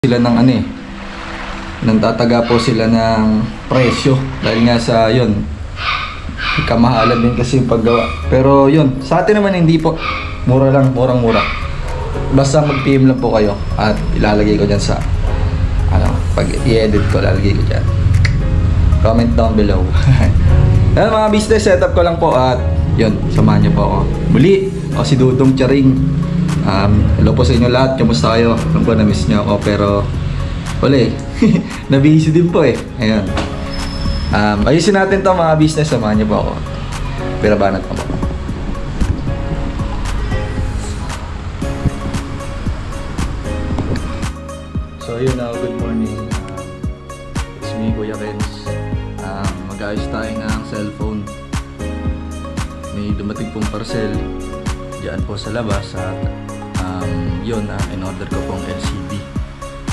Sila ng ano eh, nagtataga po sila ng presyo dahil nga sa yun, kamahalan din kasi yung paggawa. Pero yun, sa atin naman hindi po, mura lang, murang-mura. Basta mag-PM lang po kayo at ilalagay ko dyan sa ano, pag i-edit ko, ilalagay ko dyan. Comment down below. Yan mga business, setup ko lang po at yun, samahan niyo po ako. Muli, ako si Dudong Charing. Hello po sa inyo lahat, kamusta kayo? Alam ko na-miss nyo ako pero wala eh, nabisi din po eh. Ayan. Ayusin natin to mga business, samahan niyo po ako. Birabanat na po. So yun na, good morning. It's me, Kuya Renz. Mag-ayos tayo ng cellphone. May dumating pong parcel diyan po sa labas at yun, in-order ko pong LCD.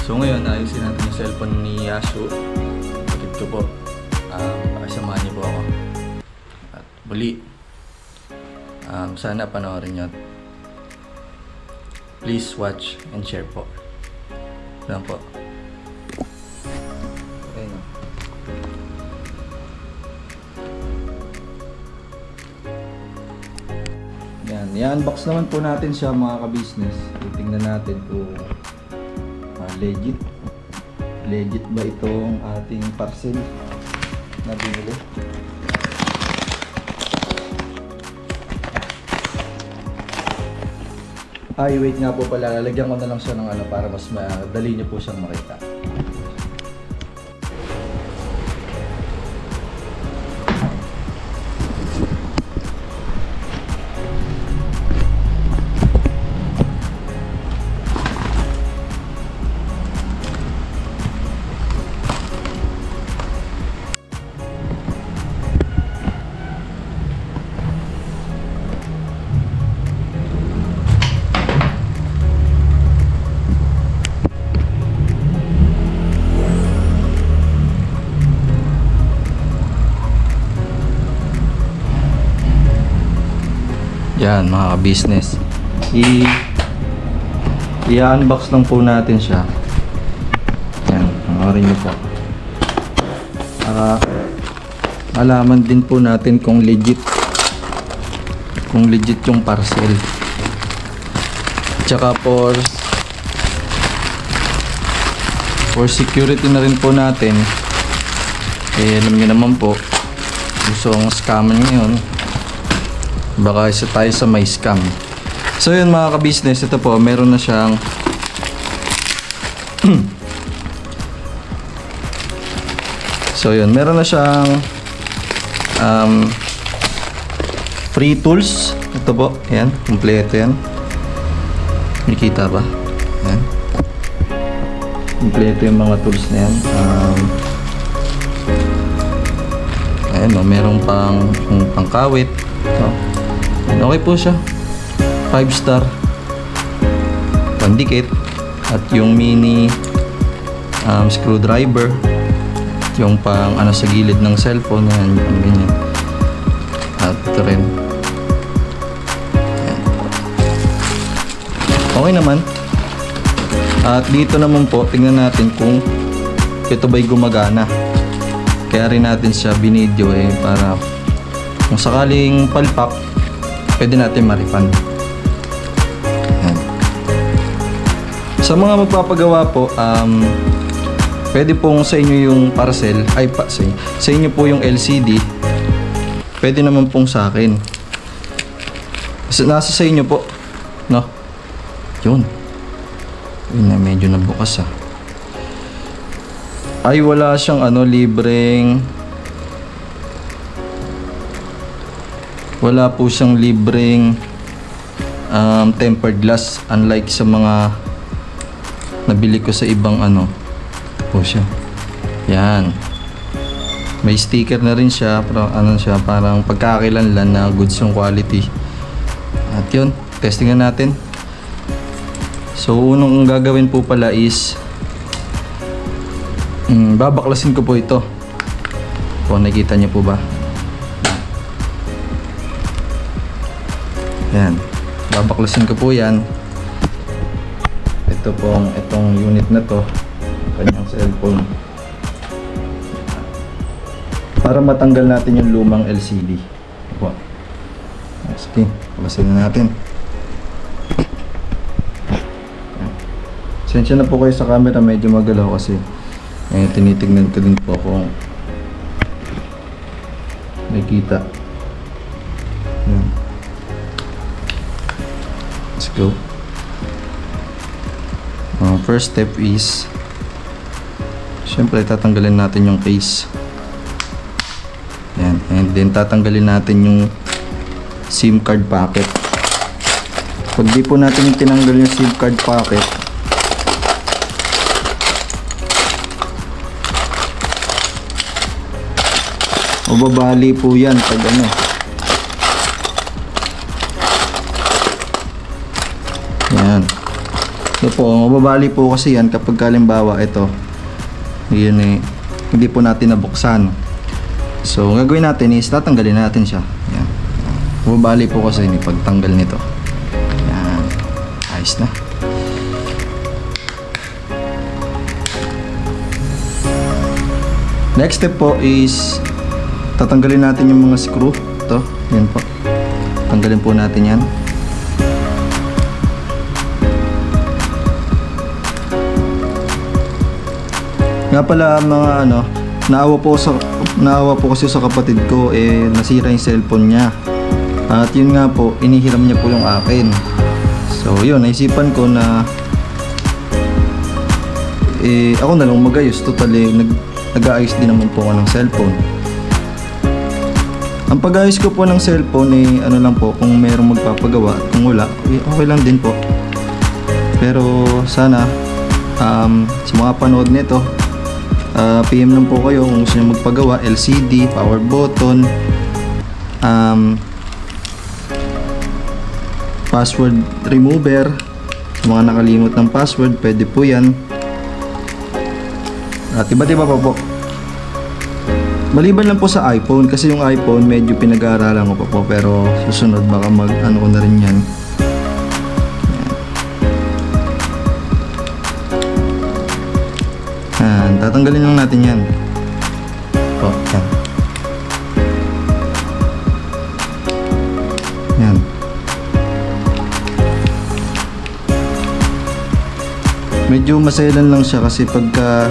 So ngayon, ayusin natin yung cellphone ni Yashu. Bakit ko po, pakisamahan niyo po ako. At muli, sana panoorin nyo. Please watch and share po. Lang po. Ayun. Yan, i-unbox naman po natin siya mga ka-business. Titingnan natin kung legit ba itong ating parcel na binili. Ay, wait nga po pala, lalagyan ko na lang siya ng ano para mas madali niyo po siyang makita. Yan mga ka-business, i-unbox lang po natin siya. Yan, panoorin nyo po para malaman din po natin kung legit yung parcel. Tsaka for security na rin po natin, eh alam nyo naman po, gustong scam ngayon, baka isa tayo sa may scam. So yun mga ka-business, ito po, meron na siyang so yun, meron na siyang free tools. Ito po, yan, kompleto yan. Nakikita ba? Yan, kompleto yung mga tools na yan. Ayan o, merong pangkawit. So, okay po siya, 5-star, pandikit, at yung mini screwdriver, yung pang ano sa gilid ng cellphone, yan, ganyan. At ito rin. Ayan. Okay naman. At dito naman po, tingnan natin kung ito ba'y gumagana. Kaya rin natin siya binidyo eh, para kung sakaling palpak, pwede natin ma-refund. Sa mga magpapagawa po, pwede pong sa inyo yung parcel, sa inyo po yung LCD, pwede naman pong sa akin. Nasa sa inyo po, no? Yun. Yun na, medyo nabukas ah. Ay, wala siyang ano, wala po siyang libreng tempered glass, unlike sa mga nabili ko sa ibang ano po siya. Yan, may sticker na rin siya, pero ano siya, parang pagkakakilanlan na goods yung quality. At yun, testingan natin. So unang gagawin po pala is babaklasin ko po ito. Kung nakikita niyo po ba, yan, babaklasin ko po yan. Itong unit na to, kanyang cellphone. Para matanggal natin yung lumang LCD. Wow. Sige, palasin na natin. Sensya na po kayo sa camera, medyo magalaw kasi tinitignan ko din po kung nakikita. Yan. Let's go. First step is, syempre tatanggalin natin yung case. Yan. And then tatanggalin natin yung SIM card packet. Pag di po natin tinanggal yung SIM card packet, mababali po yan pag ano. Yan. So po, mababali po kasi yan kapag halimbawa ito, yun hindi po natin nabuksan. So, ang gagawin natin is tatanggalin natin siya. Yan. Mababali po kasi yung pagtanggal nito. Yan. Ayos na. Next step po is tatanggalin natin yung mga screw. Ito, yan po. Tanggalin po natin yan. Nga pala mga ano, naawa po kasi sa kapatid ko, nasira yung cellphone niya. At yun nga po, inihiram niya po yung akin. So yun, naisipan ko na ako na lang magayos. Totally, nag-aayos din naman po ako ng cellphone. Ang pag-ayos ko po ng cellphone ano lang po, kung mayroong magpapagawa, kung wala, okay lang din po. Pero sana sa mga panood nito, PM lang po kayo kung gusto nyo magpagawa. LCD, power button, password remover, mga nakalimot ng password, pwede po yan. At iba't iba pa po. Maliban lang po sa iPhone, kasi yung iPhone medyo pinag-aaralan ko pa po, pero susunod baka ano ko na rin yan. Yan. Tatanggalin lang natin yan. O, yan. Yan. Medyo maselan lang siya kasi pagka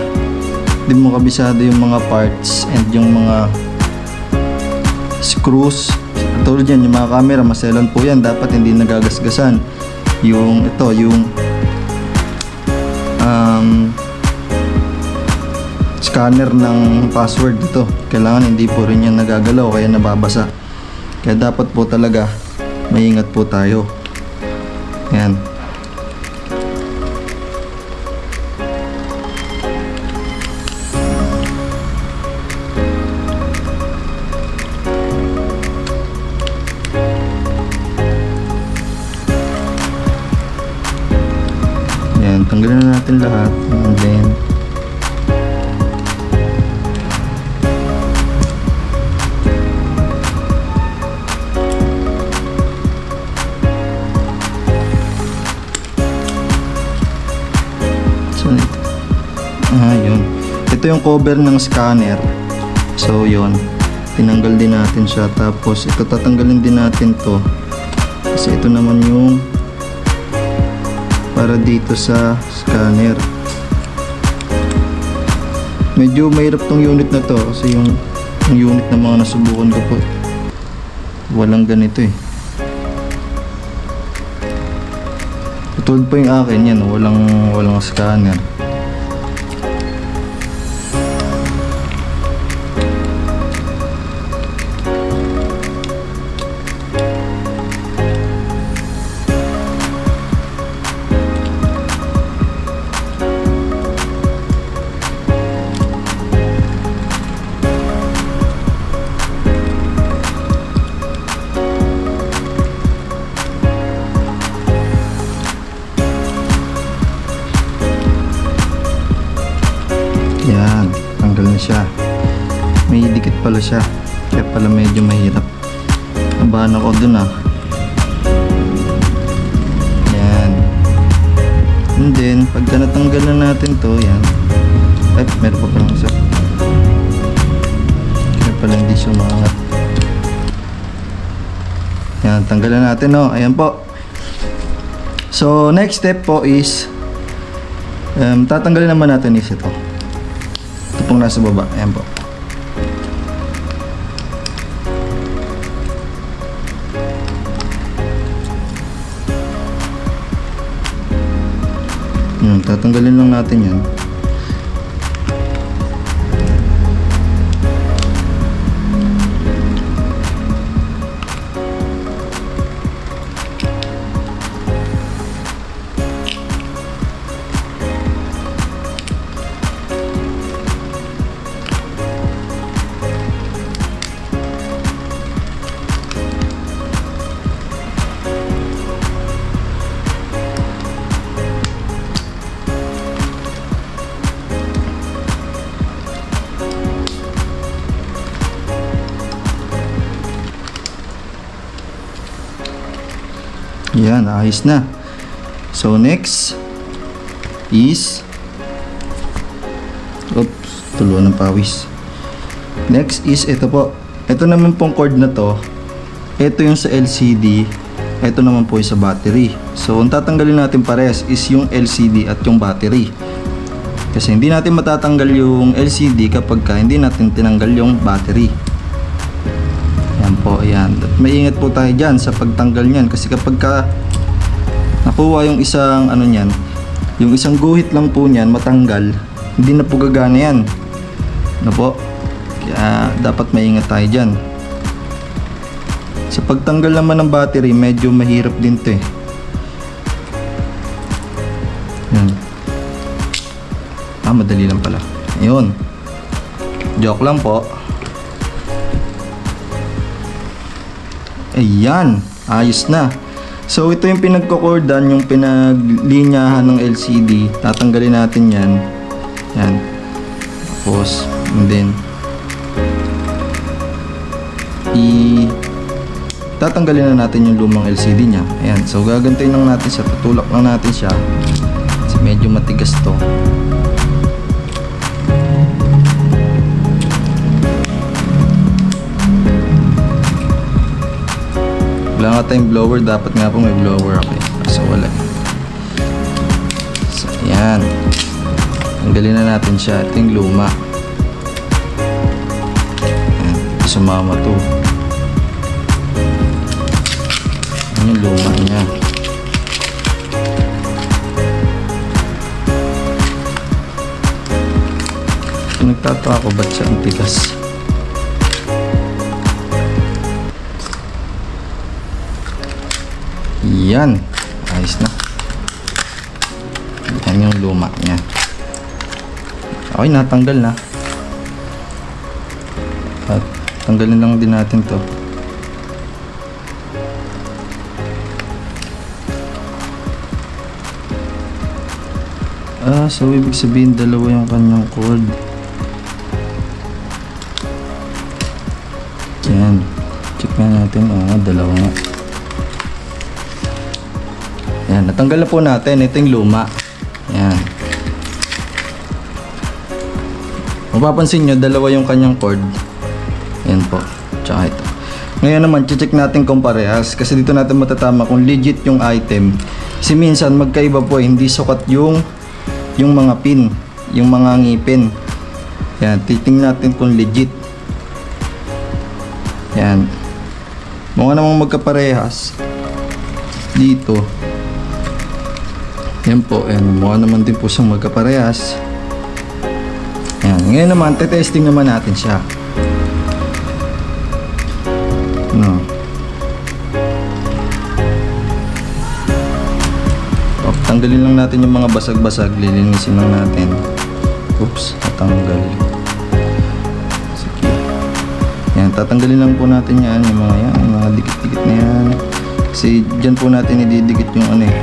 di mo kabisado yung mga parts and yung mga screws, tulad yan, yung mga camera, maselan po yan, dapat hindi nagagasgasan. Yung ito, yung scanner ng password dito, kailangan hindi po rin yan nagagalaw kaya nababasa. Kaya dapat po talaga maingat po tayo. Yan. Tanggalin na natin lahat and then yun. Ito yung cover ng scanner. So yun, tinanggal din natin siya. Tapos ito tatanggalin din natin to kasi ito naman yung para dito sa scanner. Medyo mahirap tong unit na to kasi yung unit na mga nasubukan ko po walang ganito Tulad po yung akin yan, walang scanner. Yan, tanggal na siya. May dikit pala siya, kaya pala medyo mahirap. Nabahan ako dun Yan. And then, pagka natanggal na natin to, yan, Ay, meron pa palang isa. Kaya pala hindi siya umangat. Yan, tanggalan natin, no? Ayan po. So, next step po is tatanggalin naman natin is ito. Ito pong nasa baba. Ayan po. Yan, tatanggalin lang natin yan. Yan, ayos na. So next is, oops, tuluan ng pawis. Next is ito po. Ito naman pong cord na to. Ito yung sa LCD. Ito naman po yung sa battery. So ang tatanggalin natin parehas is yung LCD at yung battery. Kasi hindi natin matatanggal yung LCD kapag hindi natin tinanggal yung battery. Yan po, yan. At maingat po tayo dyan sa pagtanggal nyan. Kasi kapag nakuha yung isang ano nyan, yung isang guhit lang po nyan matanggal, hindi na po gagana yan. Ano po? Kaya dapat maingat tayo dyan. Sa pagtanggal naman ng battery, medyo mahirap din to eh. Yan. Madali lang pala. Ayun. Joke lang po. Ayan, ayos na. So ito yung pinagkukordan, yung pinaglinyahan ng LCD. Tatanggalin natin yan. Yan. Tapos, and then tatanggalin na natin yung lumang LCD nya. Ayan, so gagantayin lang natin siya. Tutulak lang natin siya. Kasi medyo matigas to. Wala nga tayong blower, dapat nga po may blower. Okay, so wala. So ayan, tanggalin na natin siya. Ito yung luma. Ayan, sumama to. Ayan yung luma niya. Nagtataka ako ba't siya ang tigas. Yan, ayos na. Yan yung luma niya. Okay, natanggal na. At tanggalin lang din natin to. So ibig sabihin dalawa yung kanyang cord. Yan, check na natin. Dalawa nga. Yan, natanggal na po natin. Ito yung luma. Yan. Mapapansin nyo, dalawa yung kanyang cord. Yan po. Tsaka ito. Ngayon naman, check natin kung parehas. Kasi dito natin matatama kung legit yung item. Kasi minsan, magkaiba po. Hindi sukat yung mga pin. Yung mga ngipin. Yan, titingnan natin kung legit. Yan. Mga namang magkaparehas. Dito. Yan po, mukha naman din po siyang magkaparehas. Yan, ngayon naman, testing naman natin siya. No. Tanggalin lang natin yung mga basag-basag, lilinisin lang natin. Oops, natanggal. Sige. Yan, tatanggalin lang po natin yan, yung mga dikit-dikit na yan. Kasi dyan po natin ididikit yung ano eh.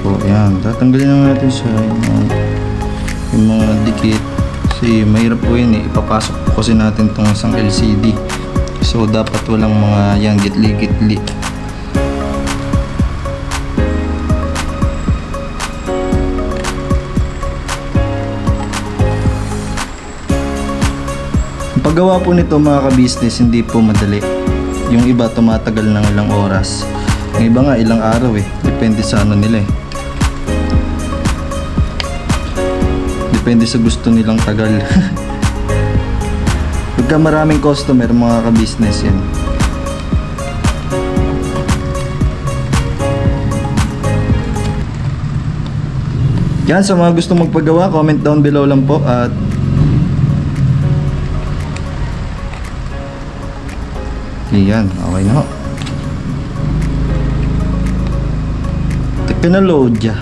po. Yan, tatanggalin na natin siya yung mga dikit. Kasi mahirap po yun eh. Ipapasok po kasi natin itong isang LCD. So dapat walang mga yan gitli-gitli. Ang paggawa po nito mga ka-business hindi po madali. Yung iba tumatagal ng ilang oras. Yung iba nga ilang araw eh. Depende sa ano nila eh. Depende sa gusto nilang tagal. Pagka maraming customer mga ka-business yan. Yan, sa mga gusto magpagawa, comment down below lang po. At yan, okay na ho. Teknolodya.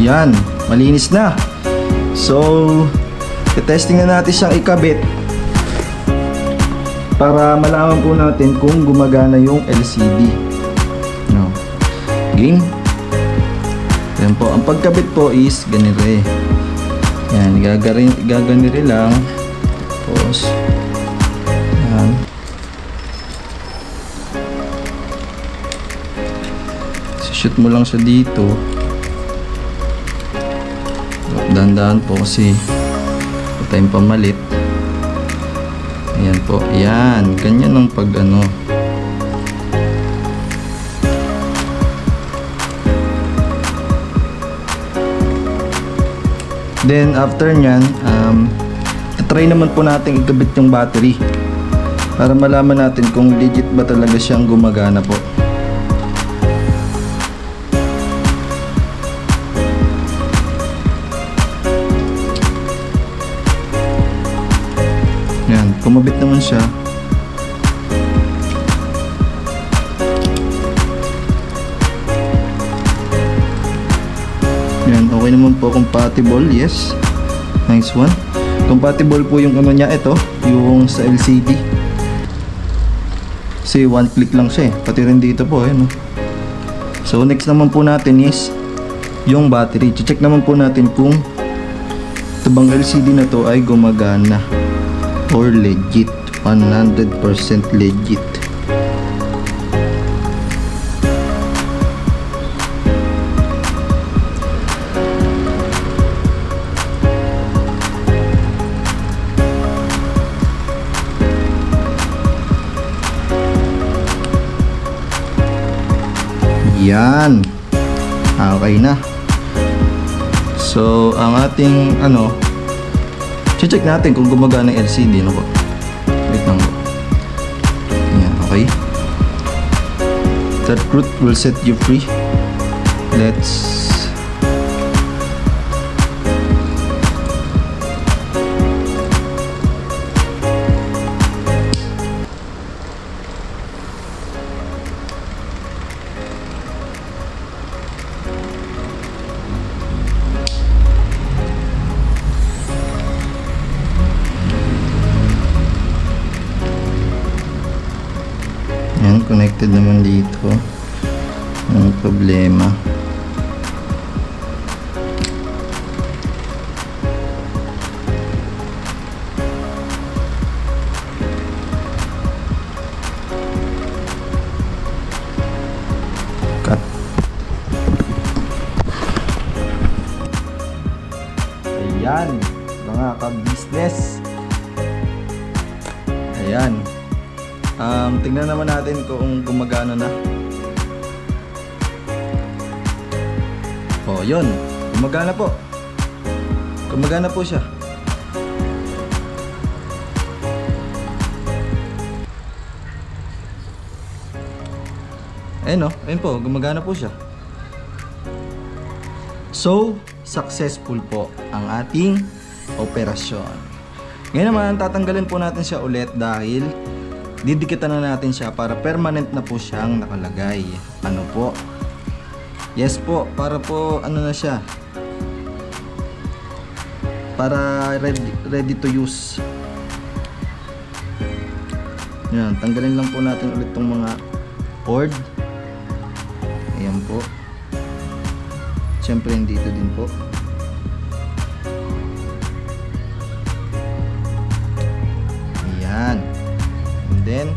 Yan, malinis na. So, testing na natin siyang ikabit para malaman po natin kung gumagana yung LCD. No. Game. Yan po, ang pagkabit po is ganito eh. Yan, gaganiri lang. Tapos, yan. Shoot mo lang siya dito. Dandan po kasi tayong pamalit. Ayan po, ayan, ganyan ang pag ano. Then after nyan, try naman po natin ikabit yung battery para malaman natin kung legit ba talaga siyang gumagana po. Yan, kumabit naman siya. Yan, okay naman po, compatible, yes. Nice one. Compatible po yung ano niya, ito, yung sa LCD. Kasi one click lang siya eh. Pati rin dito po, no? So next naman po natin is yung battery. Check naman po natin kung ito bang LCD na to ay gumagana or legit, 100% legit. Yan, okay na. So ang ating ano, check natin kung gumagana ng LCD, no po. Wait lang po. Yan, okay. That root will set you free. Let's connected naman dito. Ang problema. Cut. Ayan, mga ka-business. Ayan. Tingnan naman natin kung gumagana na. Oh, yun. Gumagana po. Gumagana po siya. Ayun oh. Ayun po. Gumagana po siya. So, successful po ang ating operasyon. Ngayon naman, tatanggalin po natin siya ulit dahil didikitan na natin siya para permanent na po siyang nakalagay. Ano po? Yes po, para po ano na siya. Para ready to use. Yan, tanggalin lang po natin ulit tong mga cord. Ayan po. Siyempre dito din po. Ayan. And then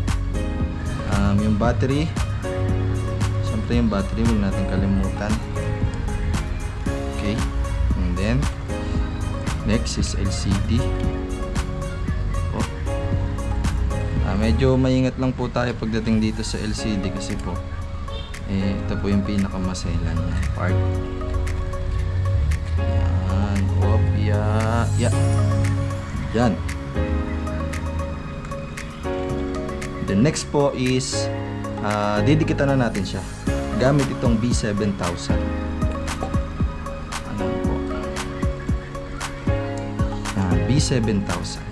yung battery, siyempre yung battery huwag natin kalimutan. Okay. And then next is LCD. Oh. Medyo maingat lang po tayo pagdating dito sa LCD kasi po ito po yung pinakamaselan na part. Yan. Opya. Yan. The next po is didikitan na natin siya gamit itong B7000. Ano po? B7000.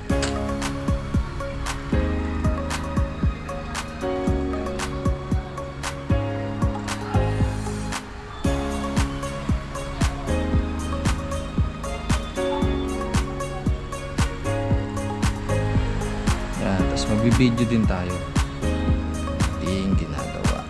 Yan, tapos magbibideo din tayo. Ating ginagawa.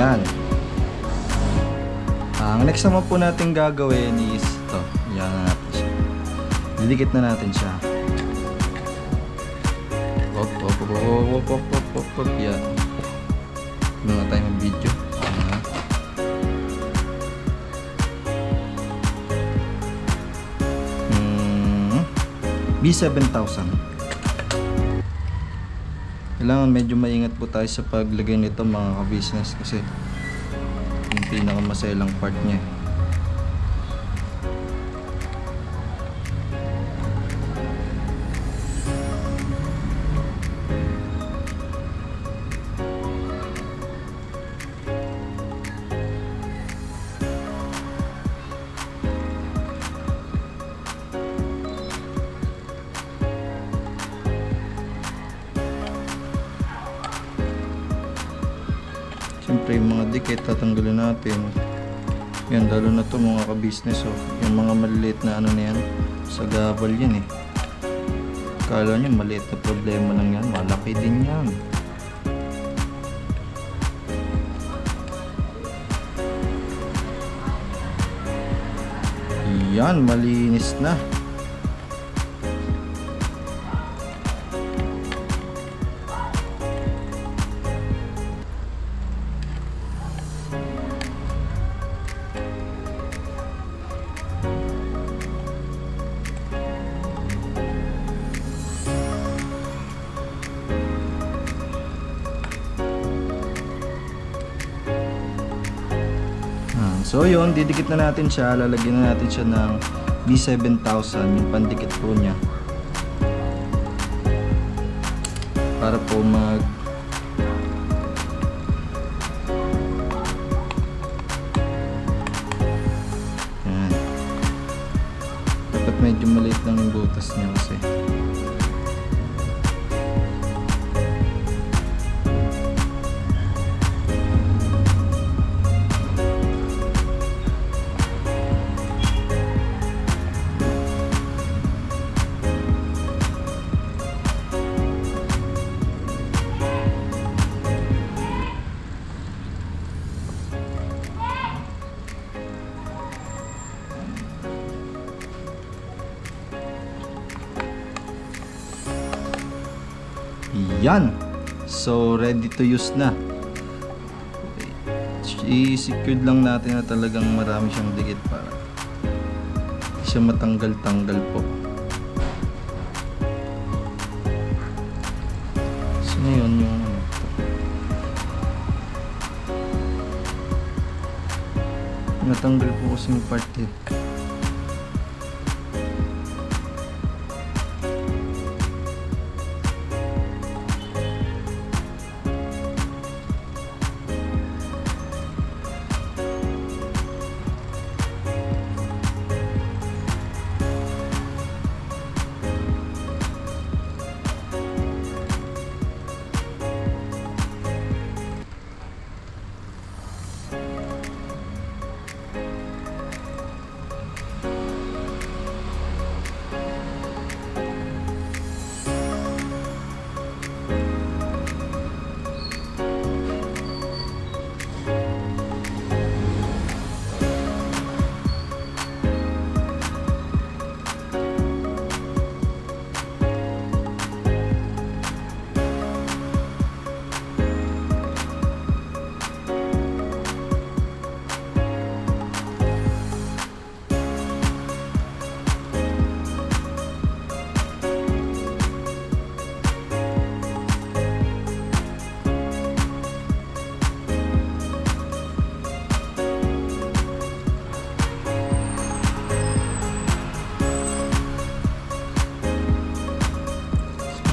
Yan. Ang next naman po natin gagawin is ito. Yan na natin siya. Didikit na natin siya. Op. Yan. Hindi na tayo mag-video. B7000. Kailangan medyo maingat po tayo sa paglagay nito mga ka-business kasi yung pinakamaselang part niya. Siyempre yung mga dikit tatanggalin natin. Yan, lalo na to mga ka-business oh. Yung mga maliliit na ano na yan, sa gabal yan eh. Kala nyo maliit na problema lang yan, malaki din yan. Yan, malinis na. So yun, didikit na natin siya. Lalagyan na natin siya ng B7000, yung pandikit po niya, para po yan. Dapat medyo maliit lang yung butas niya kasi. Yan. So ready to use na. I-secured lang natin na talagang marami siyang dikit para hindi siya matanggal-tanggal po. So ngayon yung natanggal po kasi yung part eh.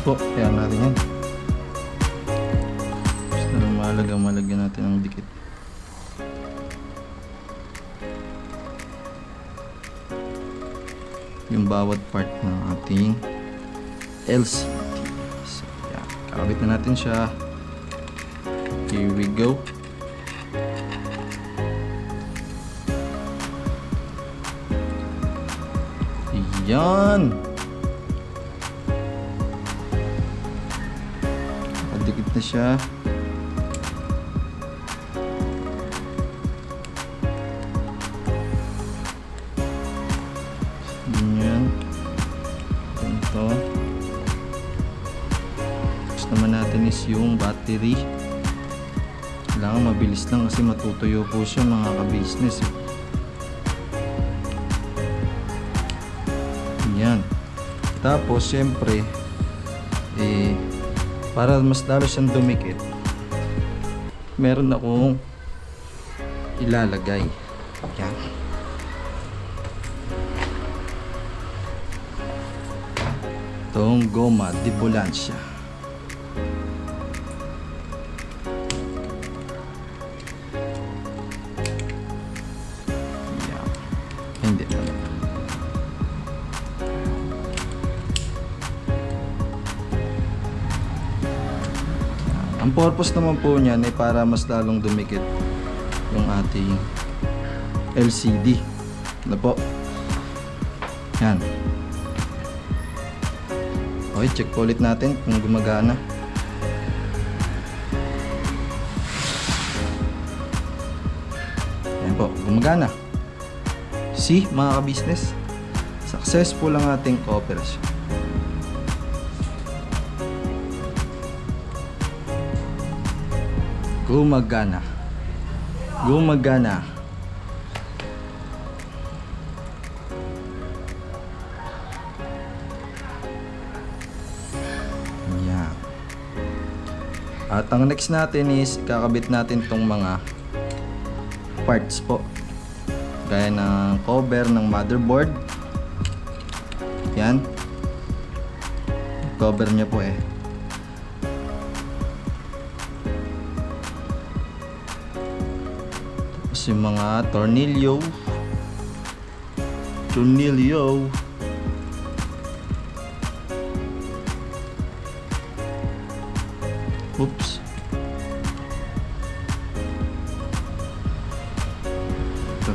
Po, kaya natin yan. Basta lang malagyan natin ang dikit. Yung bawat part ng ating LCD. So, yan. Kakabit na natin siya. Here we go. Yan. Dikit na siya. Ganyan. Ganito. Next naman natin is yung battery. Kailangan mabilis lang kasi matutuyo po siya mga ka-business. Ganyan. Tapos syempre para mas lalo siyang dumikit, meron akong ilalagay. Yan. Itong goma de Bolancia. Yan. Hindi pala. Ang purpose naman po niyan ay para mas lalong dumikit yung ating LCD. Ano po? Yan. Okay, check po ulit natin kung gumagana. Yan po, gumagana. See, mga ka-business, successful ang ating kooperasyon. Gumagana. Gumagana. Yan. At ang next natin is kakabit natin tong mga parts po. Gaya ng cover ng motherboard. Yan. Cover niya po eh. Tapos yung mga tornilyo. Oops. Ito.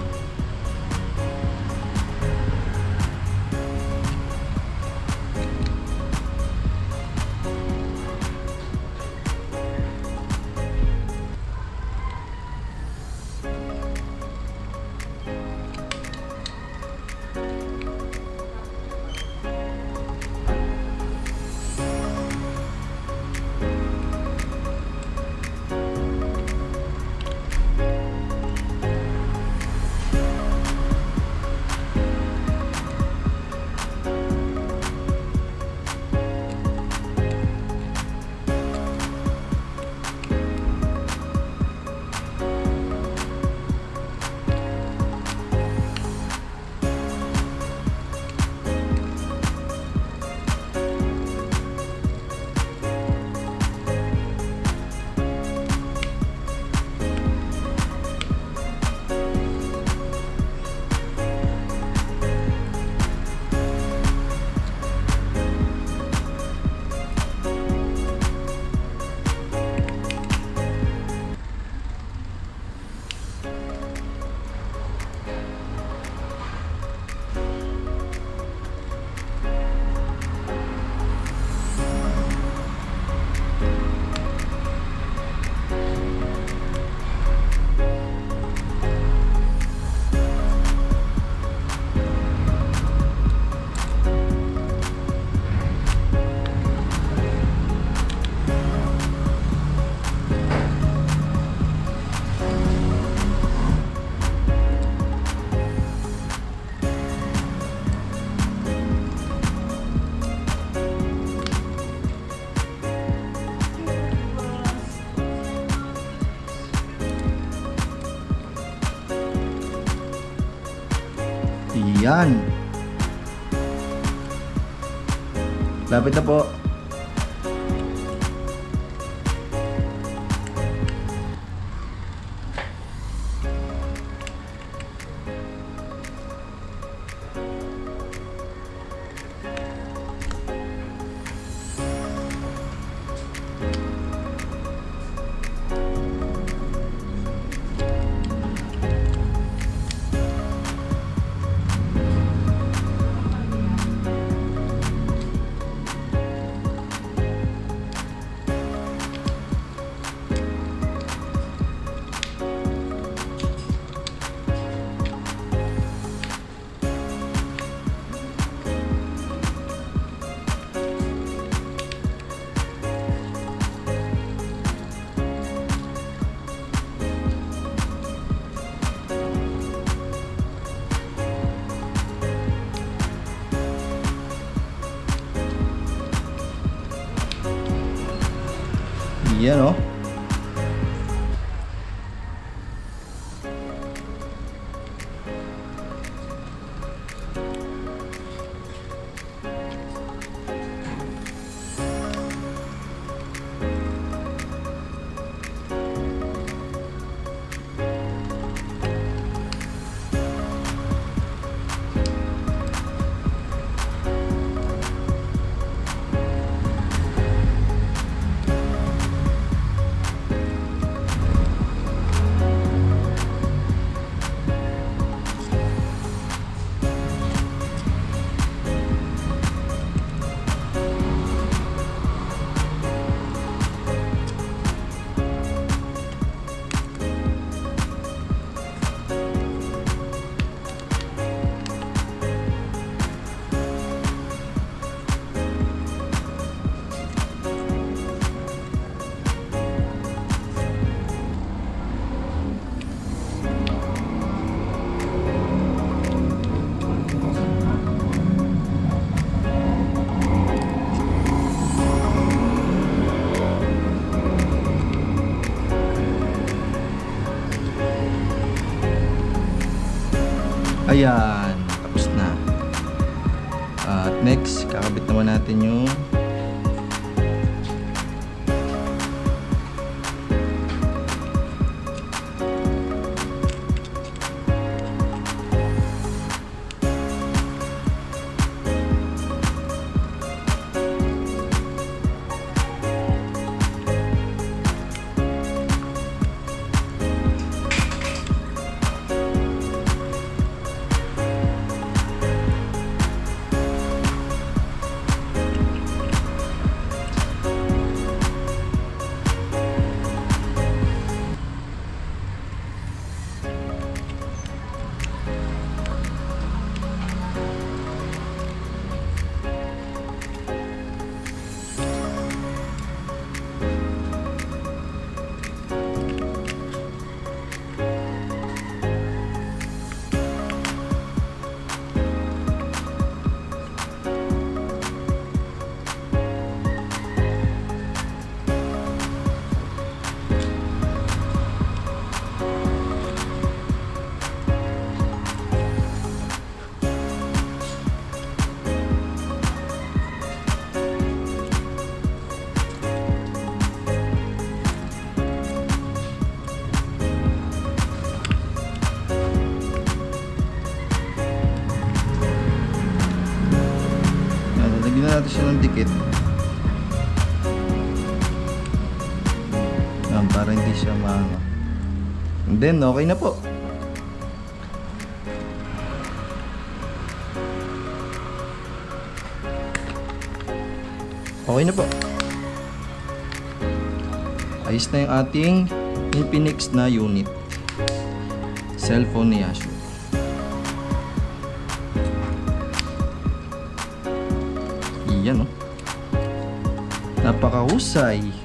Yan. Lapit na po. Yan o. Ayan, tapos na. At next, kakabit naman natin yung natin siya ng dikit para hindi siya maano. And then okay na po. Okay na po. Ayos na yung ating Infinix na unit, cellphone ni Yashu. Yan, oh. Napakahusay.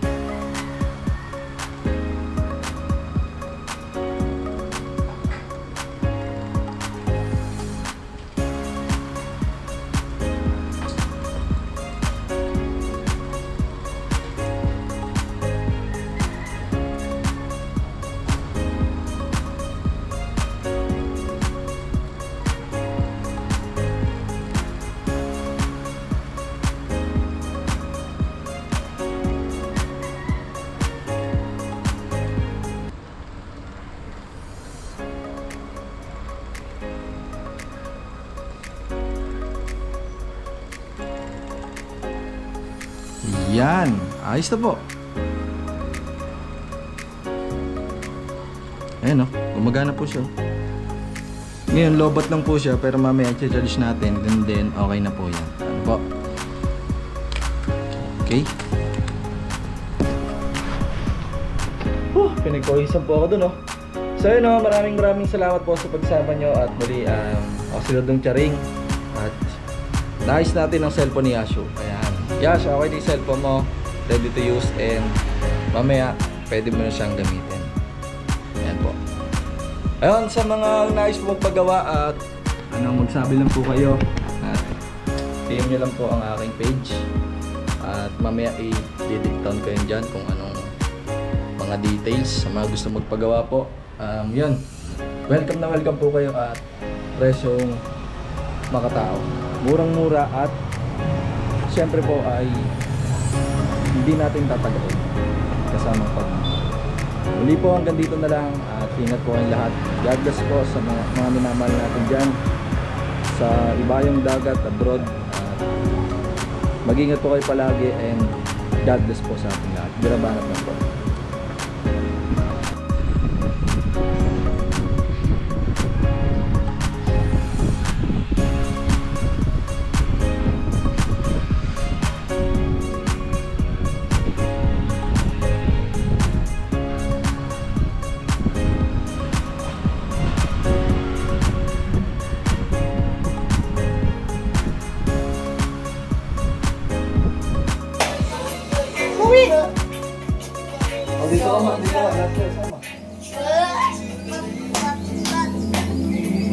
Yan, ayos na po. Ayan, oh, gumagana po siya. Ngayon, lobat lang po siya, pero mamaya i-charge natin, and then okay na po yan. Ano po? Okay. Pinagpawisan po ako dun, oh. So yun, oh, maraming salamat po sa pagsama nyo. At muli, ako si Lodong Charing. At naayos natin ang cellphone ni Yashu. Ayan. Yash, okay na yung cellphone mo, ready to use, and mamaya pwede mo na siyang gamitin. Ayan po. Ayun, sa mga nais po magpagawa at magsabi lang po kayo, at PM nyo lang po ang aking page, at mamaya i-dictate ko yun dyan kung anong mga details sa mga gusto magpagawa po. Yun, welcome na welcome po kayo at presyong makatao, murang-mura, at siyempre po ay hindi natin tatagain kasamang pag. Muli po, hanggang dito na lang at ingat po kayong lahat. God bless po sa mga minamahal natin dyan sa ibayong dagat, abroad. At mag-ingat po kayo palagi, and God bless po sa ating lahat. Birabanat na po. Dito ka ma, dito ka, lahat kayo sama.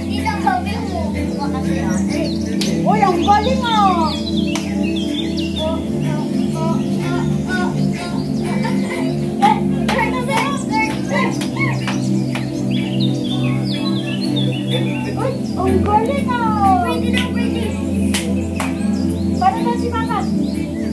Hindi sabi mo, kasi ate. Uy, ang galing ah! Uy, ang galing! yan si Papa.